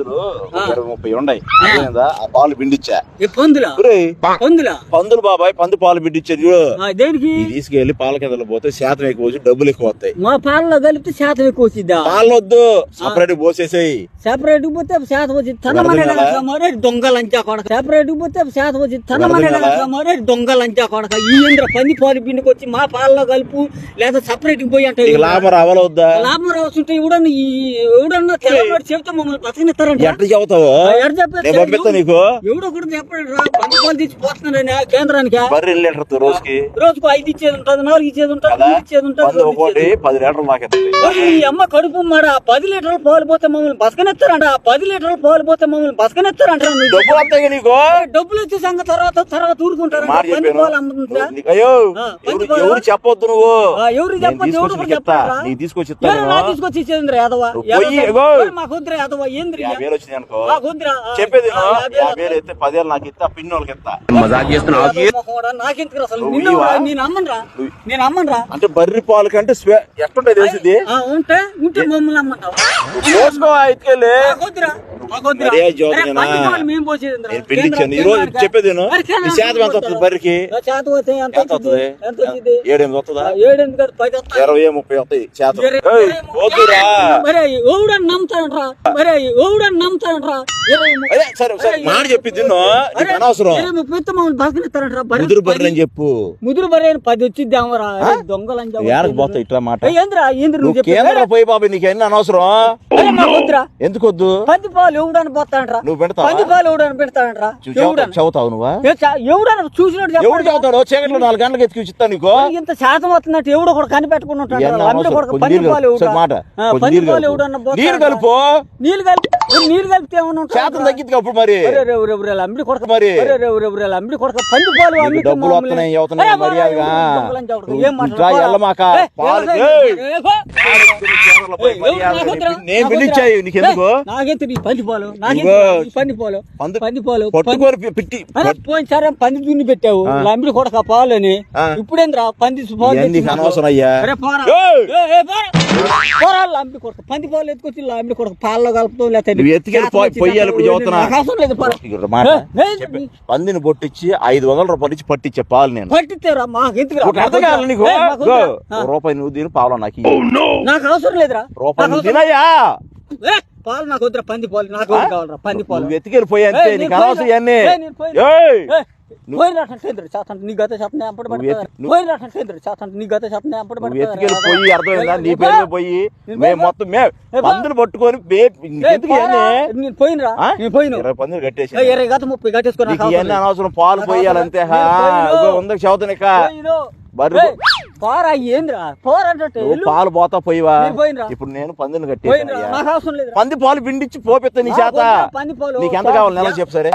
పందులు 20-30 ఉన్నాయి. ఆ పాలు పిండిచ్చా. పందులు బాబాయ్ పందు పాలు పిండిచ్చారు. దేనికి తీసుకెళ్లి పాల కిందలు పోతే శాతం ఎక్కువ వచ్చి డబ్బులు ఎక్కువ వస్తాయి. మా పాలలో కలిపితే శాతం ఎక్కువ వచ్చిద్దా? పాలు వద్దు, సపరేట్ పోసేసేయి. సెపరేట్ పోతే శాతం వచ్చి తనమనే దొంగలంచా కొడక. సెపరేట్ పోతే శాతం వచ్చి తనమనే దొంగలంచా కొడక. ఈ ఇంద్ర పంది పాలు పిండికి వచ్చి మా పాలలో కలుపు లేదా సపరేట్ పోయి అంటే లాభం రావాలొద్దా? లాభం రావాల్సింటే ఎవడన్నా తెల్లవాడు చెప్తే మమ్మల్ని బతికినిస్తారంట. ఎట్లా చెబుతావు? నీకు ఎవడో కూడా చెప్పాడు రా పంది పాలు తెచ్చి పోతున్నారని కేంద్రానికి. బర్రె లీటర్ రోజుకి 5 ఇచ్చేది ఉంటుంది, 4 ఇచ్చేది ఉంటుంది, 3 ఇచ్చేది ఉంటుంది. 10 లీటర్లు మాకెత్తాయి. ఈ అమ్మ కడుపు మాడ 10 లీటర్లు పాలు పోతే మమ్మల్ని బతకనిస్తారంట. 10 లీటర్లు పాలు పోతే మమ్మల్ని బతకనిస్తారంట. డబ్బులు వస్తాయి నీకు. డబ్బులు వచ్చే సంగతి తర్వాత ఊరుకుంటారు. ఎవరు చెప్పొద్దు, నువ్వు ఎవరు చెప్పొద్దు. ఎవరు కూడా చెప్తారా? తీసుకొచ్చి ఇచ్చేది యాదవ మాకొద్దురా యాదవ ఏంద్రీ చెప్పేది. 50,000 అయితే 10,000 నాకు ఇస్తా, పిన్ని వాళ్ళకి ఇస్తా. నాకెందుకు అసలు నేను అమ్మనరా అంటే బర్రి పాలు కంటే ఎట్లుంటాయి తెలిసింది. ఉంటే మమ్మల్ని అమ్మంటావు. పిండిచ్చాను ఈ రోజు. చెప్పేది శాతం ఎంత వస్తుంది బర్రికి? 7-8 వస్తుందా? 20-30 వస్తాయి శాతం. ఎవడని నమ్ముతాడంట్రా? నమ్ముతాడంట్రా? సరే మాట చెప్పి తిన్ను, అనవసరం. మమ్మల్ని బతికిస్తారంట్రా. ముదురు బర్రె అని చెప్పు. ముదురు బర్రె 10 వచ్చిద్ది అమ్మరా. దొంగలని ఏడకు పోతాయి ఇట్లా మాట. ఏంద్రా పోయి బాబు నీకు ఎన్ని అనవసరం. ఎందుకు వద్దు? పంది పాలు ఎవడని పోతాడంట్రా? నువ్వు పెడతావు? పంది పాలు ఎవడని పెడతాడంట్రా? చదువుతావు నువ్వా? ఎవడని చూసినట్టు ఎవడు చదువుతాడు? చీకట్లో 4 గంటలకు ఎత్తుకు ఇస్తా నీకు. ఇంత శాతం వస్తున్నట్టు ఎవడో కూడా కనిపెట్టుకుని ఉంటాడు. నీరు కలుపు. నీళ్ళు కలిపితే ఏమన్నా శాతం తగ్గింది అప్పుడు. మరి అమ్మిడి కొడక మరి అమ్మిడి కొడక పంది పాలు డబ్బులు వస్తున్నాయి అవుతున్నాయి మర్యాదగా. నేను పిలిచాయి నీకెందుకు? నాకెంత నీ పంది పాలు పంది పాలు పట్టుకొని పెట్టి పోయినసారి పంది దున్ని పెట్టావు అమ్మిడి కొడక పాలు అని. ఇప్పుడేంద్రా పంది అనవసరం అయ్యా. అమ్మిడి కొడక పంది పాలు ఎత్తుకొచ్చి అమ్మిడి కొడక పాలలో కలుపుతావు. పందిని పొట్టించి 500 రూపాయలు ఇచ్చి పట్టించే పాలు నేను పట్టిస్తారా? నీకు రూపాయి నువ్వు దీని పాలు నాకు అవసరం లేదురా. రూపాయి తినయ్యా పాలు నాకు వద్దురా. పంది పాలు నాకు కావాలరా. పంది పాలు ఎత్తుకెళ్ళిపోయా నీకు అనవసరం ఇవన్నీ. నీ గత చెప్పిన ఎత్తుకెళ్ళిపోయి అర్థమైందా? నీ పేరు పోయి మొత్తం పందులు పట్టుకొని పోయినరా? 20 పందులు కట్టేసి 30 కట్టేసుకున్నా. అనవసరం పాలు పోయాలంతే. ఉందక చదువుతానిక పాలు పోతా పోయివా? ఇప్పుడు నేను పందులు కట్టేసి పంది పాలు పిండిచ్చి పోపిస్తా నీ చేత. నీకు ఎంత కావాలి నెల చెప్పు. సరే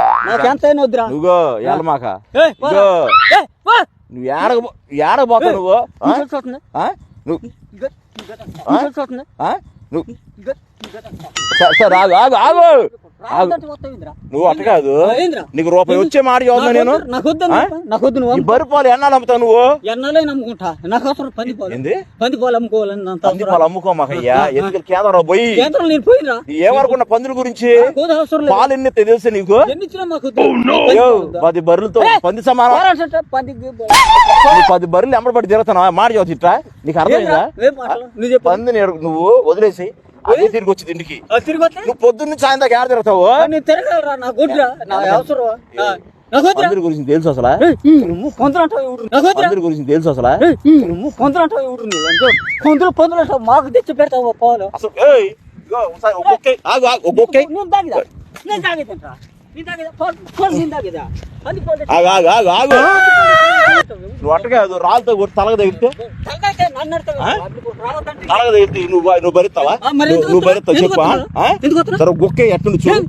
నువ్వు ఎలమాక నువ్వు ఏడకపోతా సరే ఆగు. నువ్వు అట్ట కాదు, నీకు రూపాయి వచ్చే మాట చదువుతా నేను. బర్రె పాలు ఎన్నాళ్ళు అమ్ముతావు నువ్వు? ఎన్నాళ్ళే నమ్ముకుంటా. నాకు అవసరం పంది పాలు అమ్ముకోవాలని. పంది పాలు అమ్ముకోమాకయ్యా. ఎందుకు కేంద్రం పోయి నేను పోయినా ఏమనుకున్నా పందుల గురించి? పాలు ఎన్ని తెలుసు నీకు? 10 బర్రెలతో పంది సమానం. 10 బర్రెలు ఎంబడి తిరుగుతాను మాట చదువు ఇట్లా. నీకు అర్థమైందా? పందిని నువ్వు వదిలేసి అదే తిరిగి వచ్చింది ఇంటికి. నువ్వు పొద్దున్న సాయంత్రం ఏడ తిరుగుతావు? పందుల గురించి తెలుసు అసలు? పందుల గురించి తెలుసు అసలు? మాకు తెచ్చి పెడతావు పాలు. నువ్వు అట్ట కాదు, రాళ్ళతో కొట్టి తలగ తగిలితే నువ్వు భరిస్తావా? నువ్వు భరిస్తావు చెప్పు. సరే గుక్కే ఎట్టుండి చూడు.